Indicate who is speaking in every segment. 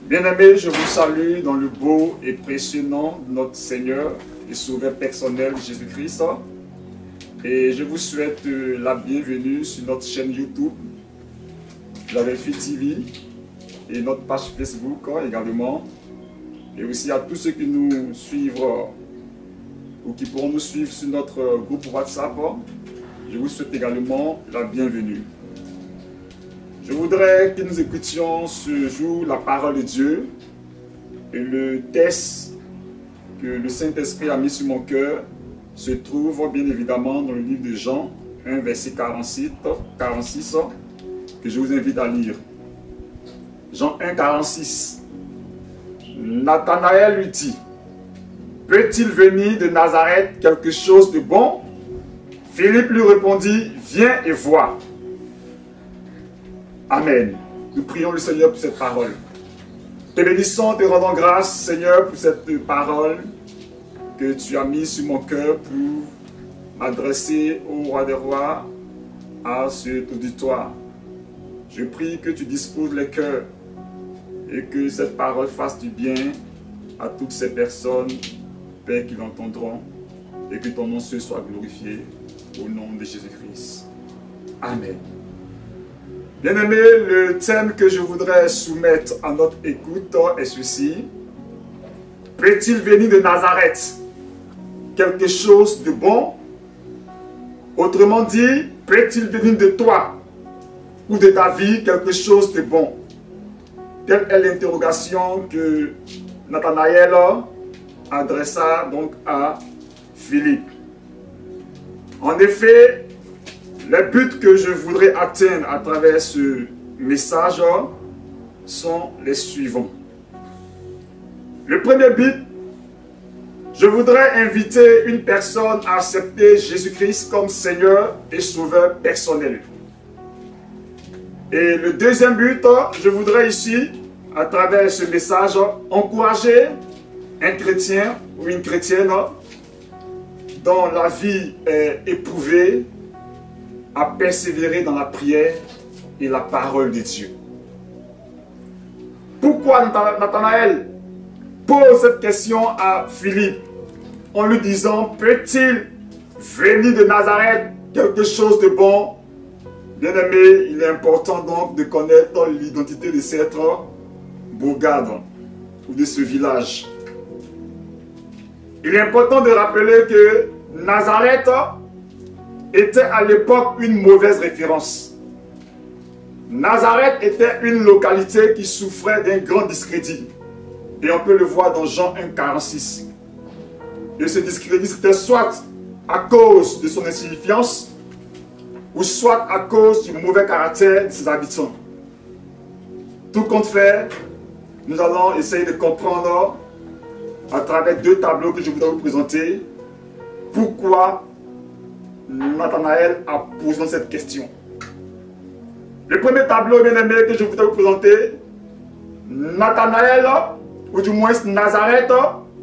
Speaker 1: Bien-aimés, je vous salue dans le beau et précieux nom de notre Seigneur et Sauveur personnel Jésus-Christ. Et je vous souhaite la bienvenue sur notre chaîne YouTube, Philadelphie TV, et notre page Facebook également. Et aussi à tous ceux qui nous suivent ou qui pourront nous suivre sur notre groupe WhatsApp, je vous souhaite également la bienvenue. Je voudrais que nous écoutions ce jour la parole de Dieu et le texte que le Saint-Esprit a mis sur mon cœur se trouve bien évidemment dans le livre de Jean 1 verset 46 que je vous invite à lire. Jean 1 46. Nathanaël lui dit: peut-il venir de Nazareth quelque chose de bon? Philippe lui répondit: viens et vois. Amen. Nous prions le Seigneur pour cette parole. Te bénissons, te rendons grâce, Seigneur, pour cette parole que tu as mise sur mon cœur pour m'adresser au roi des rois, à cet auditoire. Je prie que tu disposes les cœurs et que cette parole fasse du bien à toutes ces personnes, Père, qui l'entendront, et que ton nom soit glorifié au nom de Jésus-Christ. Amen. Bien-aimés, le thème que je voudrais soumettre à notre écoute est ceci. Peut-il venir de Nazareth quelque chose de bon? Autrement dit, peut-il venir de toi ou de ta vie quelque chose de bon? Telle est l'interrogation que Nathanaël adressa donc à Philippe. En effet, les buts que je voudrais atteindre à travers ce message sont les suivants. Le premier but, je voudrais inviter une personne à accepter Jésus-Christ comme Seigneur et Sauveur personnel. Et le deuxième but, je voudrais ici, à travers ce message, encourager un chrétien ou une chrétienne dont la vie est éprouvée à persévérer dans la prière et la parole de Dieu. Pourquoi Nathanaël pose cette question à Philippe en lui disant: peut-il venir de Nazareth quelque chose de bon? Bien-aimé, il est important donc de connaître l'identité de cette bourgade ou de ce village. Il est important de rappeler que Nazareth était à l'époque une mauvaise référence. Nazareth était une localité qui souffrait d'un grand discrédit. Et on peut le voir dans Jean 1, 46. Et ce discrédit, c'était soit à cause de son insignifiance, ou soit à cause du mauvais caractère de ses habitants. Tout compte fait, nous allons essayer de comprendre à travers deux tableaux que je voudrais vous présenter pourquoi Nathanaël a posé cette question. Le premier tableau, bien aimé, que je voudrais vous présenter, Nathanaël, ou du moins Nazareth,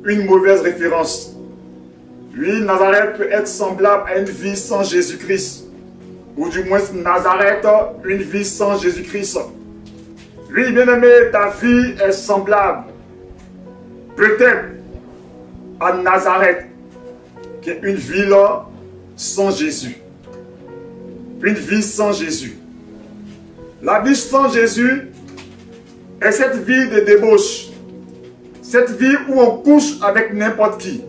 Speaker 1: une mauvaise référence. Oui, Nazareth peut être semblable à une vie sans Jésus-Christ. Ou du moins Nazareth, une vie sans Jésus-Christ. Oui, bien aimé, ta vie est semblable peut-être à Nazareth, qui est une ville sans Jésus. Une vie sans Jésus. La vie sans Jésus est cette vie de débauche. Cette vie où on couche avec n'importe qui.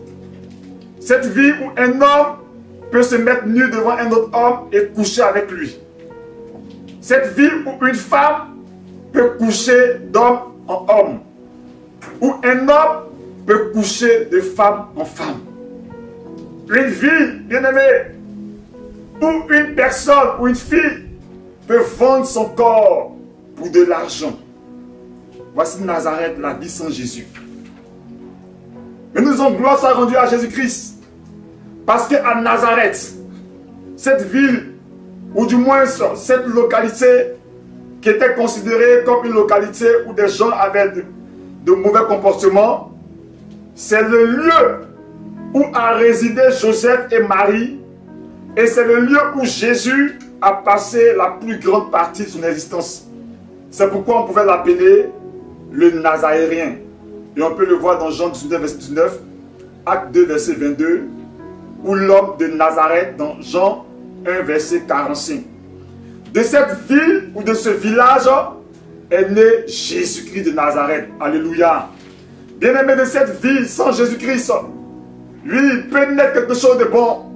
Speaker 1: Cette vie où un homme peut se mettre nu devant un autre homme et coucher avec lui. Cette vie où une femme peut coucher d'homme en homme. Où un homme peut coucher de femme en femme. Une ville, bien-aimée, où une personne ou une fille peut vendre son corps pour de l'argent. Voici Nazareth, la vie sans Jésus. Mais nous avons gloire soit rendue à Jésus-Christ. Parce qu'à Nazareth, cette ville, ou du moins cette localité qui était considérée comme une localité où des gens avaient de mauvais comportements, c'est le lieu où a résidé Joseph et Marie, et c'est le lieu où Jésus a passé la plus grande partie de son existence. C'est pourquoi on pouvait l'appeler le Nazaréen. Et on peut le voir dans Jean 19, verset 19, Acte 2, verset 22, ou l'homme de Nazareth dans Jean 1, verset 45. De cette ville ou de ce village est né Jésus-Christ de Nazareth. Alléluia. Bien-aimé, de cette ville sans Jésus-Christ, lui, peut naître quelque chose de bon.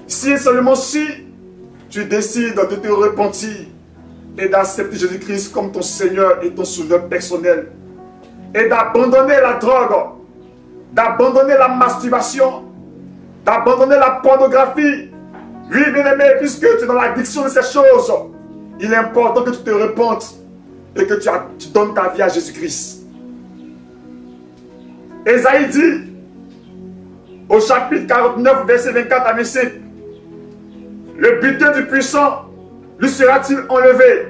Speaker 1: Si et seulement si tu décides de te repentir et d'accepter Jésus-Christ comme ton Seigneur et ton sauveur personnel, et d'abandonner la drogue, d'abandonner la masturbation, d'abandonner la pornographie. Oui, bien-aimé, puisque tu es dans l'addiction de ces choses, il est important que tu te repentes et que tu donnes ta vie à Jésus-Christ. Ésaïe dit, au chapitre 49, verset 24 à 25, le butin du puissant lui sera-t-il enlevé,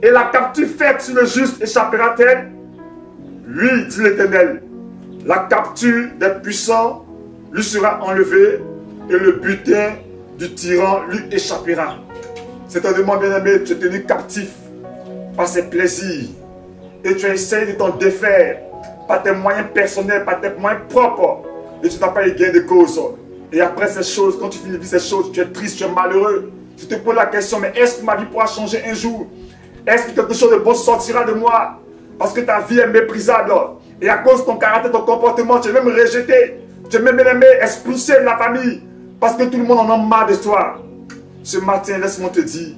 Speaker 1: et la captive faite sur le juste échappera-t-elle? Oui, dit l'Éternel, la capture des puissants lui sera enlevée, et le butin du tyran lui échappera. C'est-à-dire, bien-aimé, tu es tenu captif par ses plaisirs, et tu essaies de t'en défaire par tes moyens personnels, par tes moyens propres, et tu n'as pas eu gain de cause. Et après ces choses, quand tu finis de vivre ces choses, tu es triste, tu es malheureux. Tu te poses la question, mais est-ce que ma vie pourra changer un jour? Est-ce que quelque chose de bon sortira de moi? Parce que ta vie est méprisable. Et à cause de ton caractère, ton comportement, tu es même rejeté. Tu es même aimé, expulsé de la famille. Parce que tout le monde en a marre de toi. Ce matin, laisse-moi te dire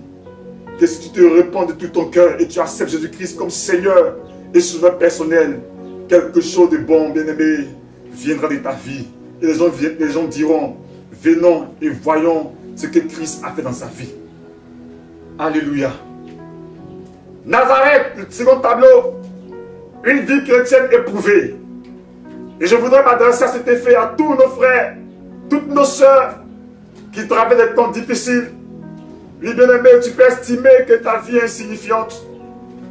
Speaker 1: que si tu te repens de tout ton cœur et tu acceptes Jésus-Christ comme Seigneur et sauveur personnel, quelque chose de bon, bien-aimé, viendra de ta vie. Et les gens diront, venons et voyons ce que Christ a fait dans sa vie. Alléluia. Nazareth, le second tableau, une vie chrétienne éprouvée. Et je voudrais m'adresser à cet effet à tous nos frères, toutes nos sœurs qui traversent des temps difficiles. Oui, bien-aimé, tu peux estimer que ta vie est insignifiante.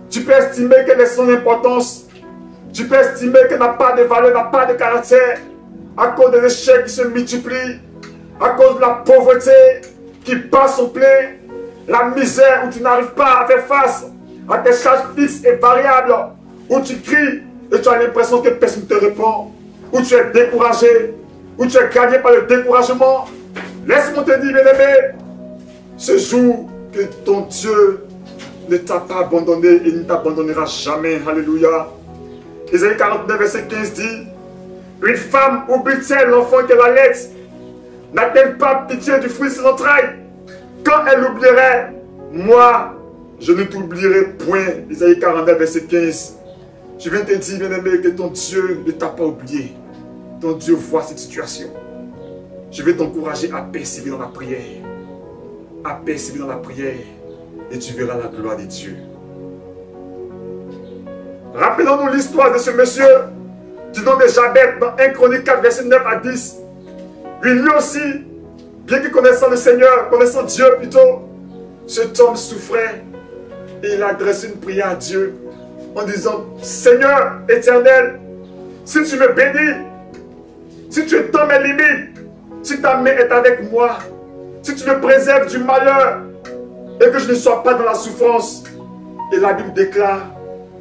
Speaker 1: Tu peux estimer qu'elle est sans importance. Tu peux estimer qu'elle n'a pas de valeur, n'a pas de caractère. À cause des échecs qui se multiplient, à cause de la pauvreté qui bat son plein, la misère où tu n'arrives pas à faire face à tes charges fixes et variables, où tu cries et tu as l'impression que personne ne te répond, où tu es découragé, où tu es gagné par le découragement. Laisse-moi te dire, bien-aimé, ce jour que ton Dieu ne t'a pas abandonné et ne t'abandonnera jamais. Alléluia. Ésaïe 49, verset 15 dit, une femme oublie-t-elle l'enfant qu'elle allait? N'a-t-elle pas pitié du fruit de ses entrailles? Quand elle oublierait, moi, je ne t'oublierai point. Ésaïe 49, verset 15. Je viens te dire, bien-aimé, que ton Dieu ne t'a pas oublié. Ton Dieu voit cette situation. Je vais t'encourager à persévérer dans la prière. À persévérer dans la prière. Et tu verras la gloire de Dieu. Rappelons-nous l'histoire de ce monsieur du nom de Jabez dans 1 Chronique 4, verset 9 à 10. Lui aussi, bien que connaissant le Seigneur, connaissant Dieu plutôt, cet homme souffrait et il a adressé une prière à Dieu en disant, Seigneur éternel, si tu me bénis, si tu étends mes limites, si ta main est avec moi, si tu me préserves du malheur et que je ne sois pas dans la souffrance. Et la Bible déclare,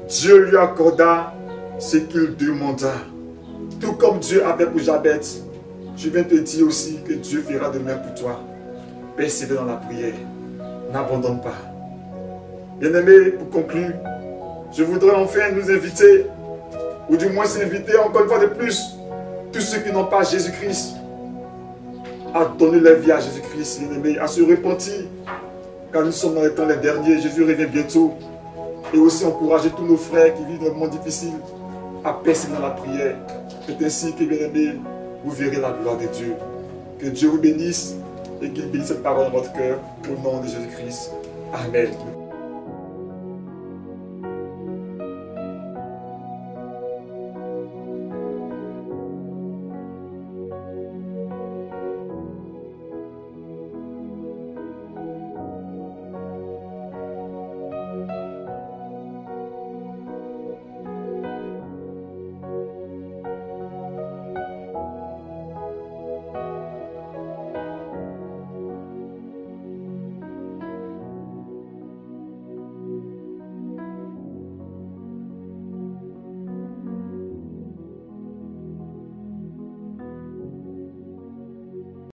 Speaker 1: Dieu lui accorda ce qu'il demanda. Tout comme Dieu avait pour Jabez, je viens te dire aussi que Dieu fera de même pour toi. Persévère dans la prière. N'abandonne pas. Bien-aimés, pour conclure, je voudrais enfin nous inviter, ou du moins s'inviter encore une fois de plus, tous ceux qui n'ont pas Jésus-Christ, à donner leur vie à Jésus-Christ, bien-aimés, à se repentir, car nous sommes dans les temps les derniers, Jésus revient bientôt. Et aussi encourager tous nos frères qui vivent dans un moment difficile à persévérer dans la prière. C'est ainsi que, bien-aimés, vous verrez la gloire de Dieu. Que Dieu vous bénisse et qu'il bénisse cette parole dans votre cœur. Au nom de Jésus-Christ. Amen.